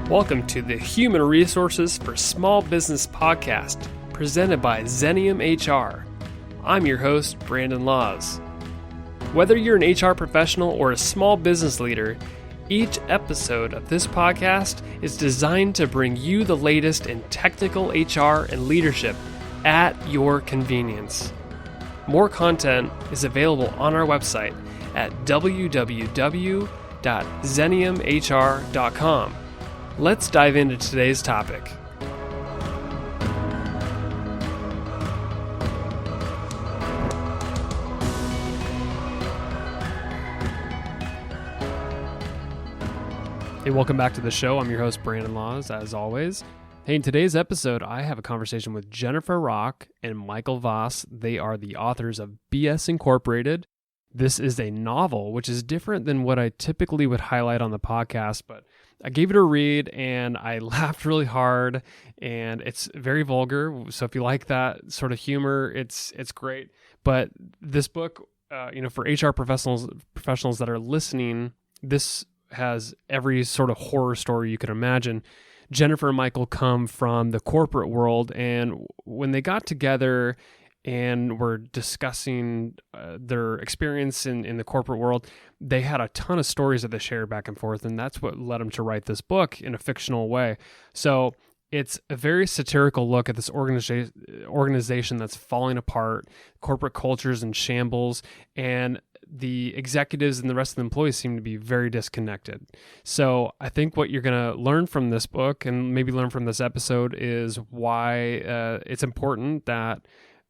Welcome to the Human Resources for Small Business podcast, presented by Xenium HR. I'm your host, Brandon Laws. Whether you're an HR professional or a small business leader, each episode of this podcast is designed to bring you the latest in technical HR and leadership at your convenience. More content is available on our website at www.xeniumhr.com. Let's dive into today's topic. Hey, welcome back to the show. I'm your host, Brandon Laws, as always. Hey, in today's episode, I have a conversation with Jennifer Rock and Michael Voss. They are the authors of BS Incorporated. This is a novel, which is different than what I typically would highlight on the podcast, but I gave it a read and I laughed really hard, and it's very vulgar. So if you like that sort of humor, it's great. But this book, for HR professionals that are listening, this has every sort of horror story you can imagine. Jennifer and Michael come from the corporate world, and when they got together and were discussing their experience in the corporate world, they had a ton of stories that they shared back and forth, and that's what led them to write this book in a fictional way. So it's a very satirical look at this organization that's falling apart, corporate cultures in shambles, and the executives and the rest of the employees seem to be very disconnected. So I think what you're going to learn from this book, and maybe learn from this episode, is why it's important that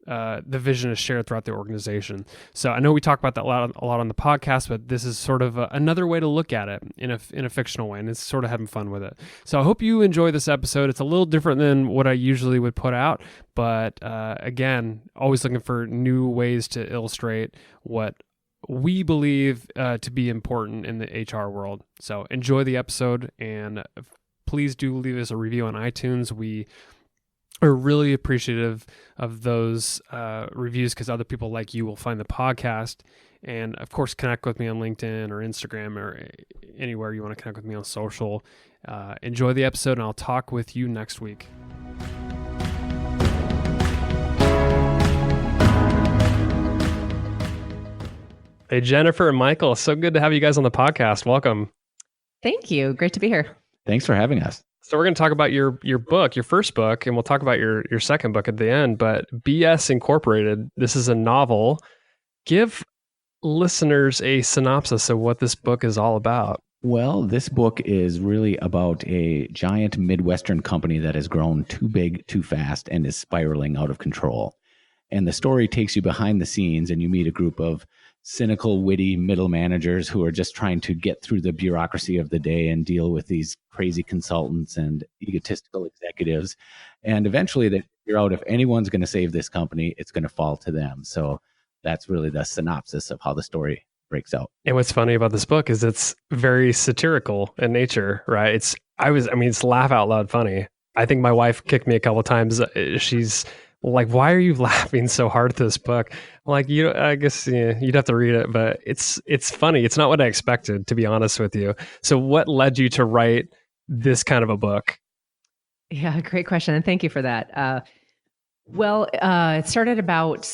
the vision is shared throughout the organization. So I know we talk about that a lot on the podcast, but this is sort of another way to look at it in a fictional way, and it's sort of having fun with it. So I hope you enjoy this episode. It's a little different than what I usually would put out, but again, always looking for new ways to illustrate what we believe to be important in the HR world. So enjoy the episode, and please do leave us a review on iTunes. We are really appreciative of those reviews, because other people like you will find the podcast. And of course, connect with me on LinkedIn or Instagram or anywhere you want to connect with me on social. Enjoy the episode, and I'll talk with you next week. Hey, Jennifer and Michael, so good to have you guys on the podcast. Welcome. Thank you. Great to be here. Thanks for having us. So we're going to talk about your book, your first book, and we'll talk about your second book at the end. But BS Incorporated, this is a novel. Give listeners a synopsis of what this book is all about. Well, this book is really about a giant Midwestern company that has grown too big, too fast, and is spiraling out of control. And the story takes you behind the scenes, and you meet a group of cynical, witty middle managers who are just trying to get through the bureaucracy of the day and deal with these crazy consultants and egotistical executives. And eventually they figure out if anyone's going to save this company, it's going to fall to them. So that's really the synopsis of how the story breaks out. And what's funny about this book is it's very satirical in nature, right? It's laugh out loud funny. I think my wife kicked me a couple of times. She's like, why are you laughing so hard at this book? I'm like, I guess you'd have to read it, but it's funny. It's not what I expected, to be honest with you. So what led you to write this kind of a book? Yeah, great question. And thank you for that. It started about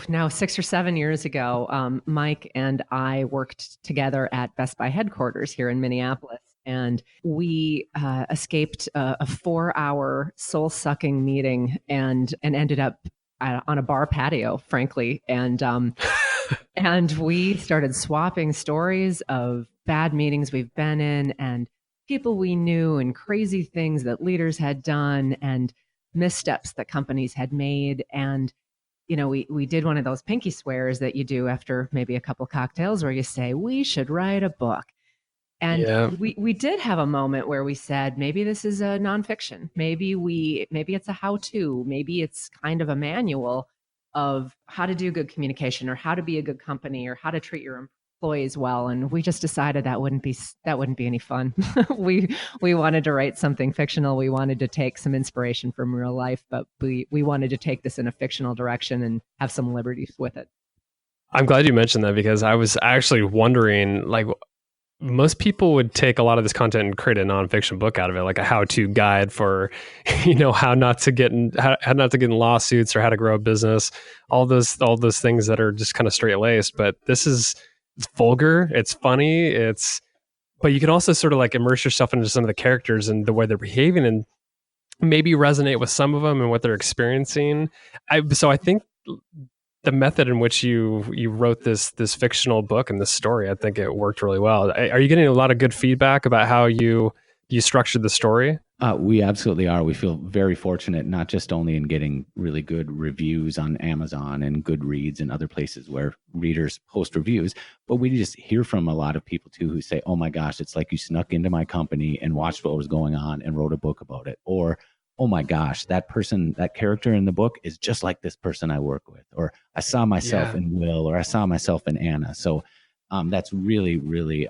now 6 or 7 years ago. Mike and I worked together at Best Buy headquarters here in Minneapolis. And we escaped a 4-hour soul-sucking meeting and ended up on a bar patio, frankly. And and we started swapping stories of bad meetings we've been in, and people we knew, and crazy things that leaders had done, and missteps that companies had made. And we did one of those pinky swears that you do after maybe a couple cocktails, where you say, we should write a book. And we did have a moment where we said, maybe this is a nonfiction. Maybe it's a how-to. Maybe it's kind of a manual of how to do good communication, or how to be a good company, or how to treat your employees well. And we just decided that wouldn't be any fun. we wanted to write something fictional. We wanted to take some inspiration from real life, but we wanted to take this in a fictional direction and have some liberties with it. I'm glad you mentioned that, because I was actually wondering, like, most people would take a lot of this content and create a nonfiction book out of it, like a how-to guide for, how not to get in lawsuits or how to grow a business, all those things that are just kind of straight laced. But it's vulgar, it's funny, but you can also sort of like immerse yourself into some of the characters and the way they're behaving and maybe resonate with some of them and what they're experiencing. So I think the method in which you wrote this fictional book and this story, I think it worked really well. Are you getting a lot of good feedback about how you structured the story? We absolutely are. We feel very fortunate, not just only in getting really good reviews on Amazon and Goodreads and other places where readers post reviews, but we just hear from a lot of people too who say, oh my gosh, it's like you snuck into my company and watched what was going on and wrote a book about it. Or, oh my gosh, that character in the book is just like this person I work with. Or I saw myself in Will, or I saw myself in Anna. So that's really, really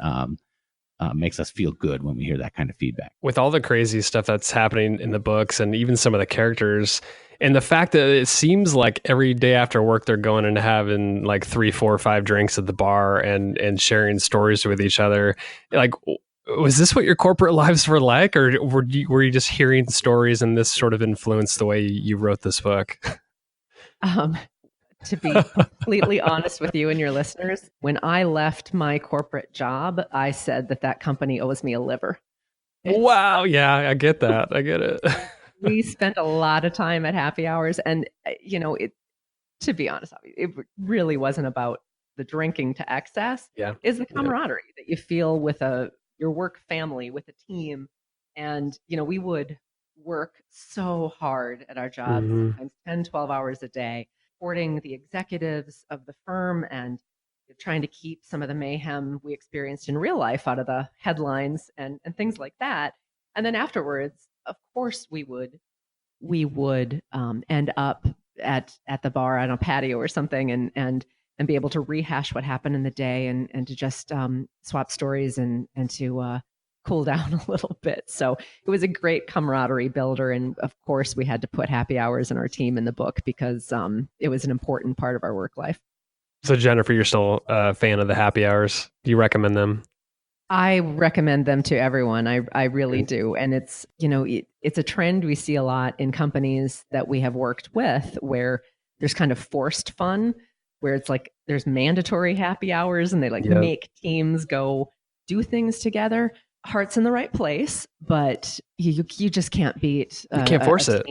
makes us feel good when we hear that kind of feedback. With all the crazy stuff that's happening in the books and even some of the characters, and the fact that it seems like every day after work they're going and having like 3, 4, 5 drinks at the bar and sharing stories with each other. Like, was this what your corporate lives were like, or were you just hearing stories and this sort of influenced the way you wrote this book? To be completely honest with you and your listeners, when I left my corporate job, I said that company owes me a liver. Wow. Yeah, I get that. I get it. We spent a lot of time at happy hours, and to be honest, it really wasn't about the drinking to excess. Yeah. It's the camaraderie that you feel with your work family, with a team. And, we would work so hard at our jobs, sometimes 10, 12 hours a day, supporting the executives of the firm and trying to keep some of the mayhem we experienced in real life out of the headlines and things like that. And then afterwards, of course, we would end up at the bar on a patio or something and be able to rehash what happened in the day and to just swap stories and to cool down a little bit. So it was a great camaraderie builder. And of course, we had to put happy hours in our team in the book because it was an important part of our work life. So Jennifer, you're still a fan of the happy hours? Do you recommend them? I recommend them to everyone. I really do. And it's, it's a trend we see a lot in companies that we have worked with where there's kind of forced fun, where it's like there's mandatory happy hours and they make teams go do things together. Heart's in the right place, but you just can't beat. You can't force it.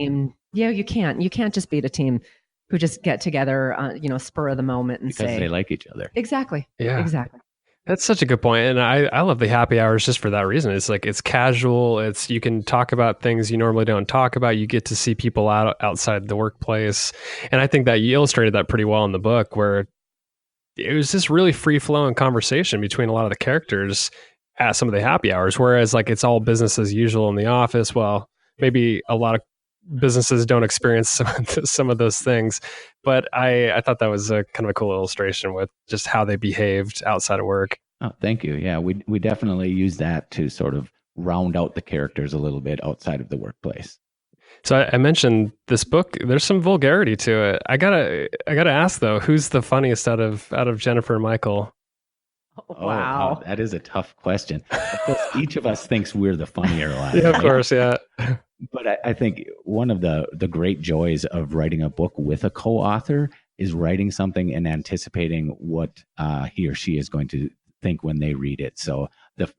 Yeah, you can't. You can't just beat a team who just get together, spur of the moment and because they like each other. Exactly. Yeah, exactly. That's such a good point. And I love the happy hours just for that reason. It's like, it's casual. You can talk about things you normally don't talk about. You get to see people outside the workplace. And I think that you illustrated that pretty well in the book, where it was this really free flowing conversation between a lot of the characters at some of the happy hours. Whereas like it's all business as usual in the office. Well, maybe a lot of businesses don't experience some of those things, but I thought that was a kind of a cool illustration with just how they behaved outside of work. Oh, thank you. Yeah, we definitely use that to sort of round out the characters a little bit outside of the workplace. So I mentioned this book. There's some vulgarity to it. I gotta ask though, who's the funniest out of Jennifer and Michael? Wow. That is a tough question. Of course, each of us thinks we're the funnier one. Yeah, of course, yeah. But I think one of the great joys of writing a book with a co-author is writing something and anticipating what he or she is going to think when they read it. So the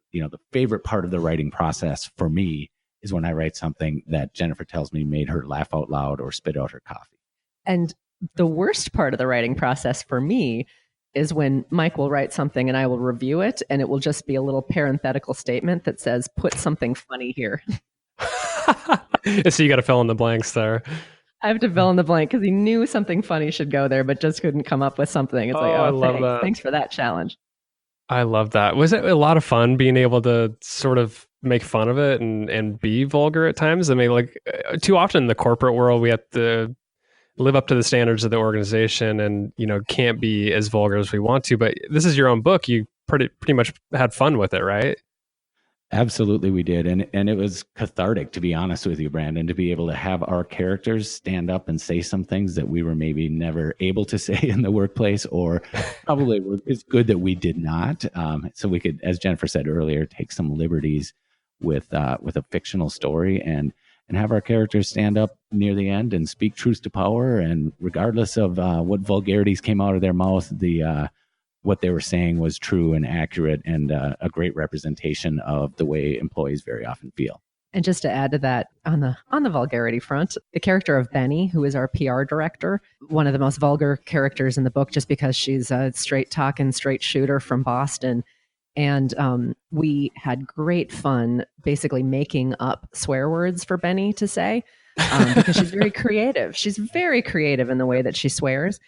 favorite part of the writing process for me is when I write something that Jennifer tells me made her laugh out loud or spit out her coffee. And the worst part of the writing process for me is when Mike will write something and I will review it, and it will just be a little parenthetical statement that says, put something funny here. So you got to fill in the blanks there. I have to fill in the blank because he knew something funny should go there, but just couldn't come up with something. It's I love that. Thanks for that challenge. I love that. Was it a lot of fun being able to sort of make fun of it and be vulgar at times? I mean, like too often in the corporate world, we have to live up to the standards of the organization and, can't be as vulgar as we want to. But this is your own book. You pretty much had fun with it, right? Absolutely, we did, and it was cathartic, to be honest with you, Brandon, to be able to have our characters stand up and say some things that we were maybe never able to say in the workplace, or probably it's good that we did not. So we could, as Jennifer said earlier, take some liberties with a fictional story and have our characters stand up near the end and speak truth to power, and regardless of what vulgarities came out of their mouth, what they were saying was true and accurate, and a great representation of the way employees very often feel. And just to add to that, on the vulgarity front, the character of Benny, who is our PR director, one of the most vulgar characters in the book, just because she's a straight talking, straight shooter from Boston. And we had great fun basically making up swear words for Benny to say, because she's very creative. She's very creative in the way that she swears.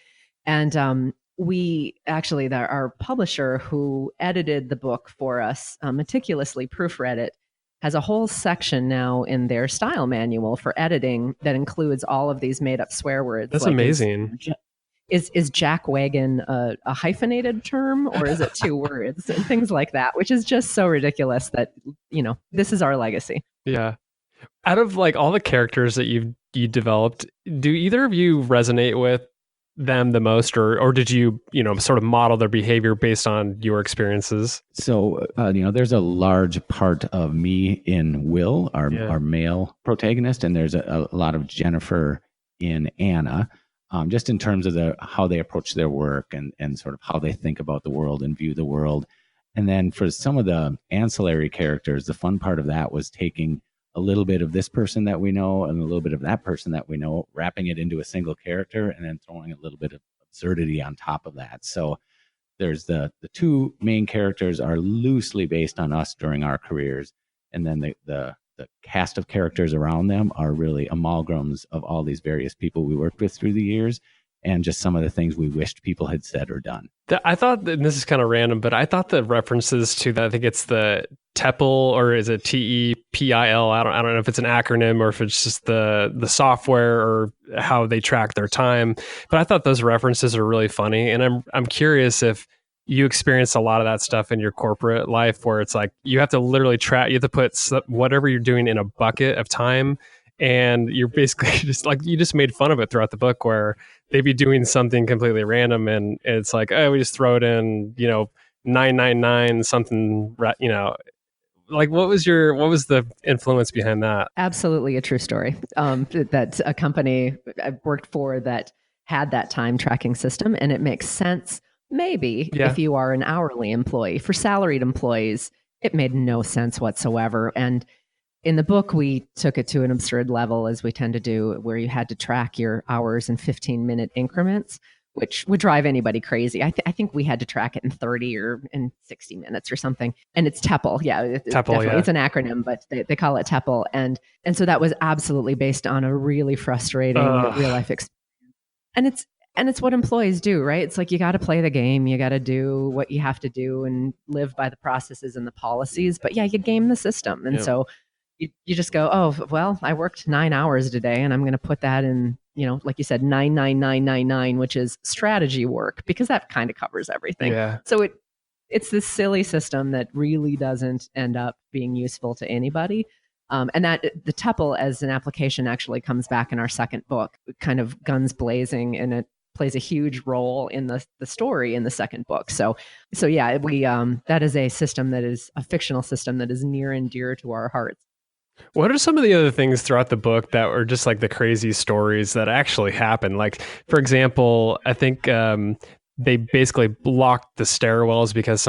And we actually, our publisher who edited the book for us, meticulously proofread it, has a whole section now in their style manual for editing that includes all of these made up swear words. That's amazing. Is jackwagon a hyphenated term, or is it two words, and things like that, which is just so ridiculous that, this is our legacy. Yeah. Out of like all the characters that you developed, do either of you resonate with them the most, or did you sort of model their behavior based on your experiences? So there's a large part of me in Will, our male protagonist, and there's a lot of Jennifer in Anna, just in terms of how they approach their work and sort of how they think about the world and view the world. And then for some of the ancillary characters, the fun part of that was taking a little bit of this person that we know and a little bit of that person that we know, wrapping it into a single character, and then throwing a little bit of absurdity on top of that. So there's the two main characters are loosely based on us during our careers, and then the cast of characters around them are really amalgams of all these various people we worked with through the years, and just some of the things we wished people had said or done. I thought, and this is kind of random, but I thought the references to that, I think it's the TEPIL, or is it TEPIL? I don't know if it's an acronym or if it's just the software or how they track their time. But I thought those references are really funny, and I'm curious if you experience a lot of that stuff in your corporate life, where it's like you have to literally track, you have to put whatever you're doing in a bucket of time. And you're basically just like, you just made fun of it throughout the book, where they'd be doing something completely random and it's like, oh, we just throw it in, 999 something, like what was the influence behind that? Absolutely a true story. That a company I worked for that had that time tracking system, and it makes sense maybe if you are an hourly employee. For salaried employees, it made no sense whatsoever. And in the book, we took it to an absurd level, as we tend to do, where you had to track your hours in 15-minute increments, which would drive anybody crazy. I think we had to track it in 30 or in 60 minutes or something. And it's TEPIL. Yeah, TEPIL, it's an acronym, but they call it TEPIL. And so that was absolutely based on a really frustrating real life experience. And it's what employees do, right? It's like, you got to play the game. You got to do what you have to do and live by the processes and the policies. But yeah, you game the system. And so you just go, oh, well, I worked 9 hours today, and I'm going to put that in, like you said, 99999, which is strategy work, because that kind of covers everything. Yeah. So it's this silly system that really doesn't end up being useful to anybody. And that the TEPIL as an application actually comes back in our second book, kind of guns blazing, and it plays a huge role in the story in the second book. So yeah, we that is a system that is a fictional system that is near and dear to our hearts. What are some of the other things throughout the book that were just like the crazy stories that actually happened? Like, for example, I think they basically blocked the stairwells because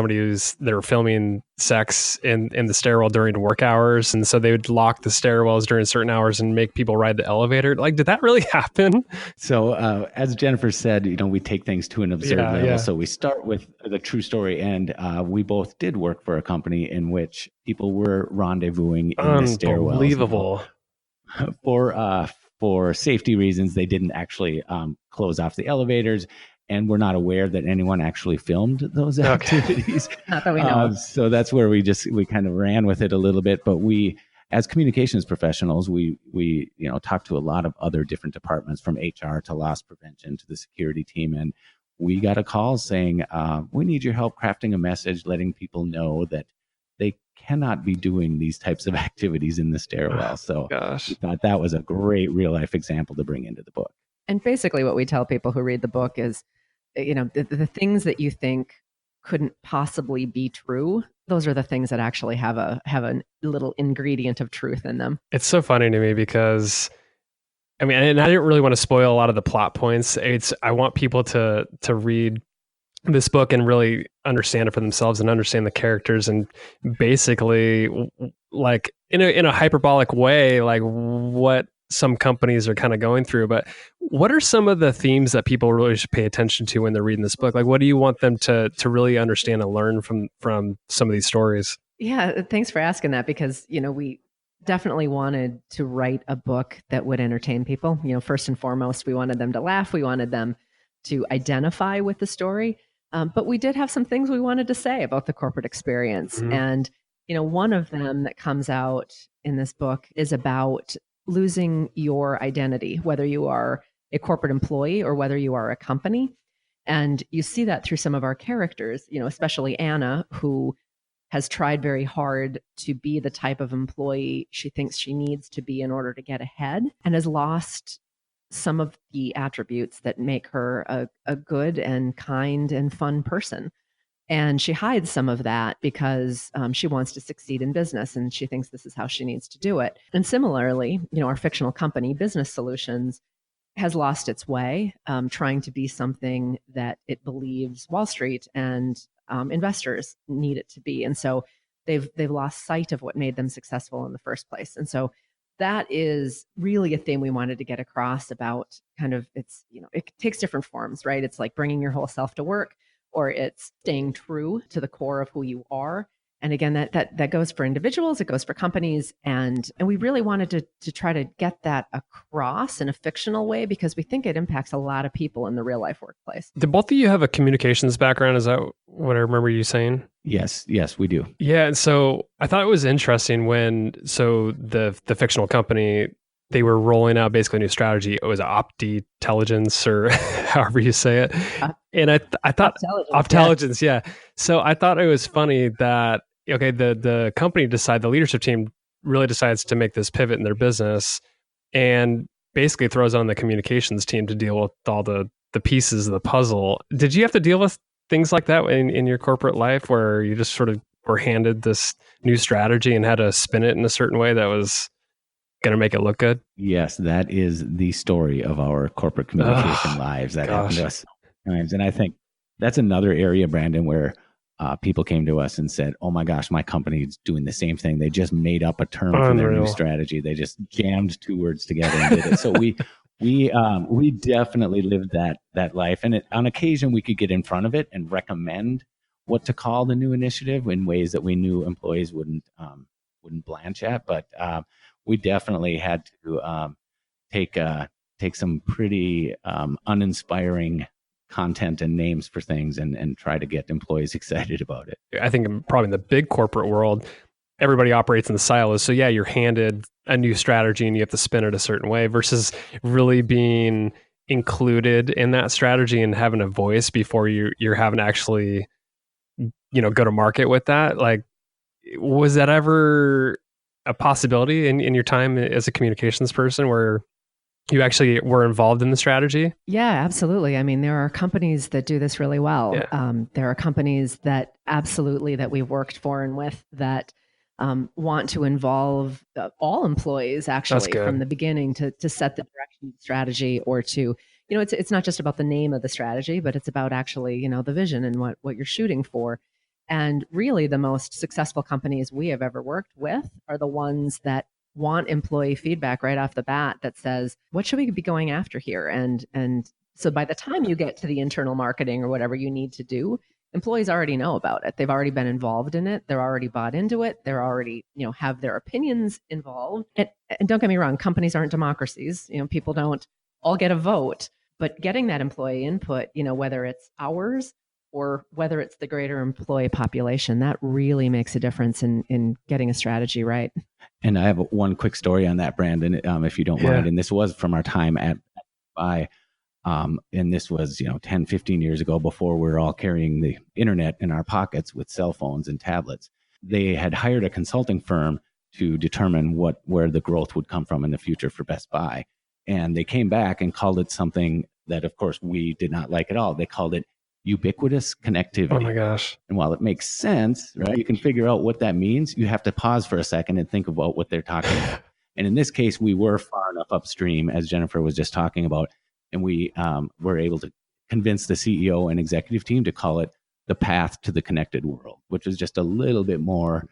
they were filming sex in the stairwell during work hours. And so they would lock the stairwells during certain hours and make people ride the elevator. Like, did that really happen? So as Jennifer said, we take things to an absurd level. Yeah. So we start with the true story. And we both did work for a company in which people were rendezvousing in the stairwells. Unbelievable. For safety reasons, they didn't actually close off the elevators. And we're not aware that anyone actually filmed those activities. Not that we know of. So that's where we kind of ran with it a little bit. But we, as communications professionals, we talk to a lot of other different departments, from HR to loss prevention to the security team. And we got a call saying, we need your help crafting a message, letting people know that they cannot be doing these types of activities in the stairwell. So Gosh. we thought that was a great real life example to bring into the book. And basically what we tell people who read the book is, the things that you think couldn't possibly be true, those are the things that actually have a little ingredient of truth in them. It's so funny to me because I mean, and I didn't really want to spoil a lot of the plot points. I want people to read this book and really understand it for themselves and understand the characters and basically like in a hyperbolic way, like what some companies are kind of going through. But what are some of the themes that people really should pay attention to when they're reading this book? Like, what do you want them to really understand and learn from some of these stories? Yeah, thanks for asking that, because we definitely wanted to write a book that would entertain people. First and foremost, we wanted them to laugh. We wanted them to identify with the story. But we did have some things we wanted to say about the corporate experience. Mhm. And, one of them that comes out in this book is about losing your identity, whether you are a corporate employee or whether you are a company. And you see that through some of our characters, especially Anna, who has tried very hard to be the type of employee she thinks she needs to be in order to get ahead, and has lost some of the attributes that make her a good and kind and fun person. And she hides some of that because she wants to succeed in business and she thinks this is how she needs to do it. And similarly, our fictional company, Business Solutions, has lost its way, trying to be something that it believes Wall Street and investors need it to be. And so they've lost sight of what made them successful in the first place. And so that is really a theme we wanted to get across about kind of it takes different forms, right? It's like bringing your whole self to work, or it's staying true to the core of who you are. And again, that goes for individuals, it goes for companies. And we really wanted to try to get that across in a fictional way because we think it impacts a lot of people in the real life workplace. Did both of you have a communications background? Is that what I remember you saying? Yes, we do. Yeah. And so I thought it was interesting so the fictional company, they were rolling out basically a new strategy. It was Opti-Telligence or however you say it. And I thought Opti-Telligence, yeah. So I thought it was funny that, okay, the company the leadership team really decides to make this pivot in their business and basically throws on the communications team to deal with all the pieces of the puzzle. Did you have to deal with things like that in your corporate life where you just sort of were handed this new strategy and had to spin it in a certain way that was going to make it look good? Yes, that is the story of our corporate communication lives. That happened to us sometimes. And I think that's another area, Brandon, where people came to us and said, oh my gosh, my company is doing the same thing. They just made up a term for their new strategy. They just jammed two words together and did it. So we definitely lived that life. And on occasion, we could get in front of it and recommend what to call the new initiative in ways that we knew employees wouldn't blanch at. But we definitely had to take some pretty uninspiring content and names for things and try to get employees excited about it. I think probably in the big corporate world, everybody operates in the silos. So yeah, you're handed a new strategy and you have to spin it a certain way versus really being included in that strategy and having a voice before you're having to actually, go to market with that. Like, was that ever a possibility in your time as a communications person where you actually were involved in the strategy? Yeah, absolutely. I mean, there are companies that do this really well. Yeah. There are companies that absolutely that we've worked for and with that want to involve all employees actually from the beginning to set the direction of the strategy, or to, it's not just about the name of the strategy, but it's about actually, the vision and what you're shooting for. And really the most successful companies we have ever worked with are the ones that want employee feedback right off the bat that says, what should we be going after here? And so by the time you get to the internal marketing or whatever you need to do, employees already know about it. They've already been involved in it. They're already bought into it. They're already, have their opinions involved. And don't get me wrong, companies aren't democracies. People don't all get a vote, but getting that employee input, whether it's ours or whether it's the greater employee population, that really makes a difference in getting a strategy right. And I have one quick story on that, Brandon, if you don't mind. And this was from our time at BI. And this was, 10, 15 years ago, before we were all carrying the internet in our pockets with cell phones and tablets. they had hired a consulting firm to determine where the growth would come from in the future for Best Buy. And they came back and called it something that, of course, we did not like at all. They called it ubiquitous connectivity. Oh my gosh. And while it makes sense, right, you can figure out what that means, you have to pause for a second and think about what they're talking about. And in this case, we were far enough upstream, as Jennifer was just talking about, and we were able to convince the CEO and executive team to call it the path to the connected world, which is just a little bit more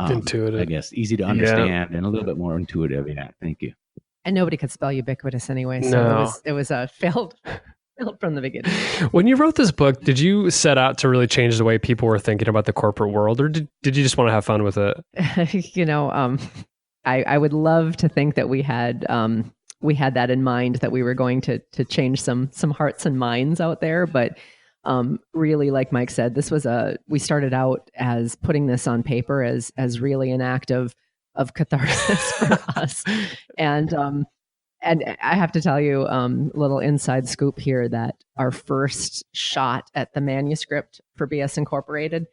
intuitive, I guess, easy to understand and a little bit more intuitive. Yeah, thank you. And nobody could spell ubiquitous anyway, so No. it was a failed from the beginning. When you wrote this book, did you set out to really change the way people were thinking about the corporate world, or did you just want to have fun with it? I would love to think that we had that in mind, that we were going to change some hearts and minds out there. But really, like Mike said, we started out as putting this on paper as really an act of catharsis for us. And I have to tell you, little inside scoop here, that our first shot at the manuscript for BS Incorporated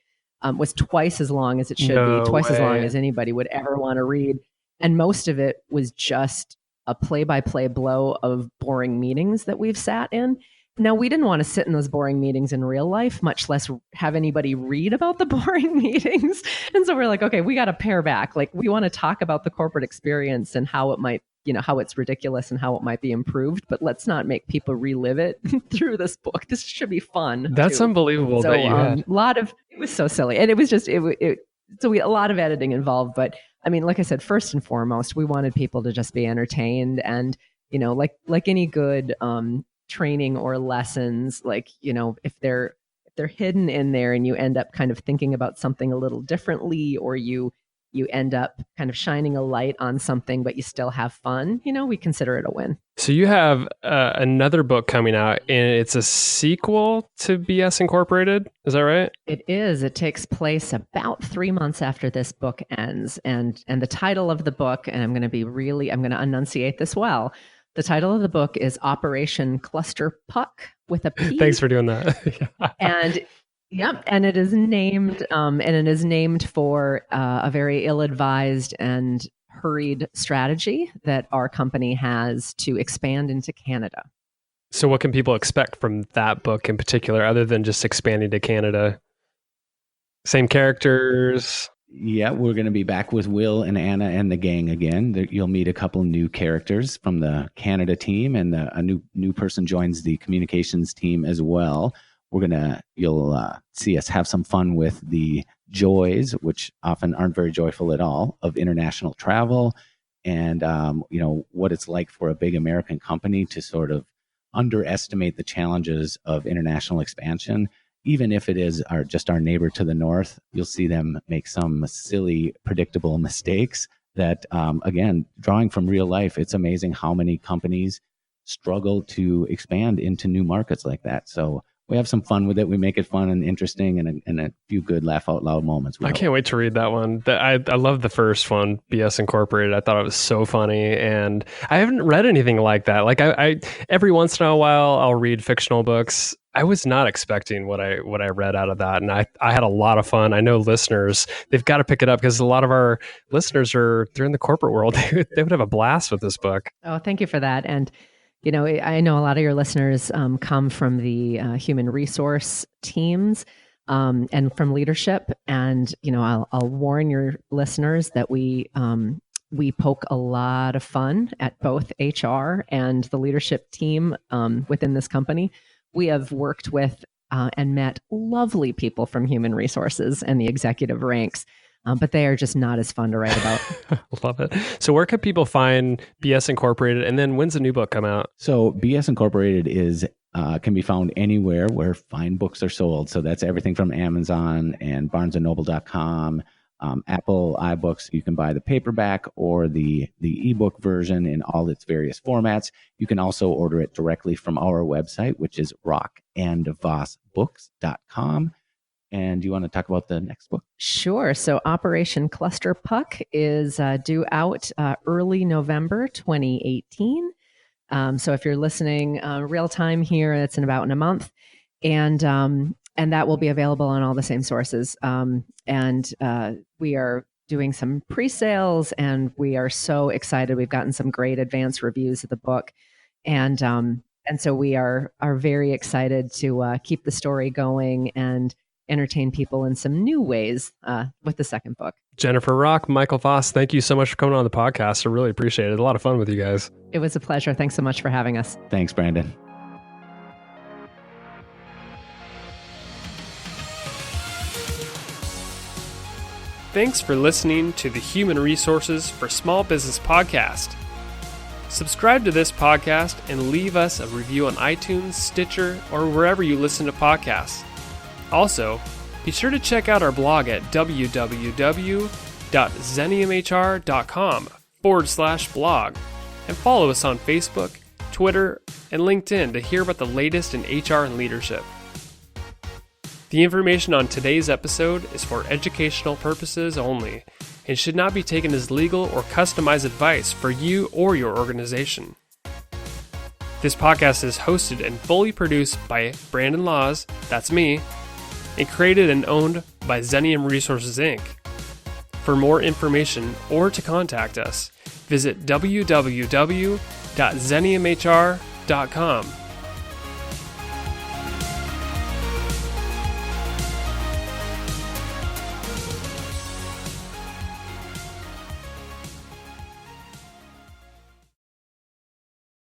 was twice as long as it should be, twice as long as anybody would ever want to read. And most of it was just a play-by-play blow of boring meetings that we've sat in. Now, we didn't want to sit in those boring meetings in real life, much less have anybody read about the boring meetings. And so we're like, okay, we got to pare back. Like, we want to talk about the corporate experience and how it might, how it's ridiculous and how it might be improved, but let's not make people relive it through this book. This should be fun. That's unbelievable. So, that you had. it was so silly. And it was just, a lot of editing involved. But I mean, like I said, first and foremost, we wanted people to just be entertained. And, like any good training or lessons, if they're hidden in there and you end up kind of thinking about something a little differently, or you end up kind of shining a light on something, but you still have fun, we consider it a win. So you have another book coming out, and it's a sequel to BS Incorporated. Is that right? It is. It takes place about 3 months after this book ends. And the title of the book, and I'm going to enunciate this well. The title of the book is Operation Cluster Puck with a P. Thanks for doing that. And yep, and it is named for a very ill-advised and hurried strategy that our company has to expand into Canada. So what can people expect from that book in particular, other than just expanding to Canada? Same characters? Yeah, we're going to be back with Will and Anna and the gang again. You'll meet a couple new characters from the Canada team, and a new person joins the communications team as well. You'll see us have some fun with the joys, which often aren't very joyful at all, of international travel, and what it's like for a big American company to sort of underestimate the challenges of international expansion. Even if it is just our neighbor to the north, you'll see them make some silly, predictable mistakes that, again, drawing from real life, it's amazing how many companies struggle to expand into new markets like that. So we have some fun with it. We make it fun and interesting, and a few good laugh out loud moments. I can't wait to read that one. I love the first one, BS Incorporated. I thought it was so funny, and I haven't read anything like that. Like I every once in a while, I'll read fictional books. I was not expecting what I read out of that, and I had a lot of fun. I know listeners, they've got to pick it up, because a lot of our listeners they're in the corporate world. They would have a blast with this book. Oh, thank you for that. And I know a lot of your listeners come from the human resource teams and from leadership. And, I'll warn your listeners that we poke a lot of fun at both HR and the leadership team within this company. We have worked with and met lovely people from human resources and the executive ranks. But they are just not as fun to write about. Love it. So where can people find BS Incorporated? And then when's the new book come out? So BS Incorporated can be found anywhere where fine books are sold. So that's everything from Amazon and BarnesandNoble.com, Apple iBooks. You can buy the paperback or the ebook version in all its various formats. You can also order it directly from our website, which is rockandvossbooks.com. And do you want to talk about the next book? Sure. So Operation Cluster Puck is due out early November 2018. So if you're listening real time here, it's in about a month. And and that will be available on all the same sources. And we are doing some pre-sales, and we are so excited. We've gotten some great advance reviews of the book, and so we are very excited to keep the story going and entertain people in some new ways with the second book. Jennifer Rock, Michael Voss, thank you so much for coming on the podcast. I really appreciate it. A lot of fun with you guys. It was a pleasure. Thanks so much for having us. Thanks, Brandon. Thanks for listening to the Human Resources for Small Business podcast. Subscribe to this podcast and leave us a review on iTunes, Stitcher, or wherever you listen to podcasts. Also, be sure to check out our blog at www.xeniumhr.com/blog and follow us on Facebook, Twitter, and LinkedIn to hear about the latest in HR and leadership. The information on today's episode is for educational purposes only and should not be taken as legal or customized advice for you or your organization. This podcast is hosted and fully produced by Brandon Laws, that's me, and created and owned by Xenium Resources, Inc. For more information or to contact us, visit www.xeniumhr.com.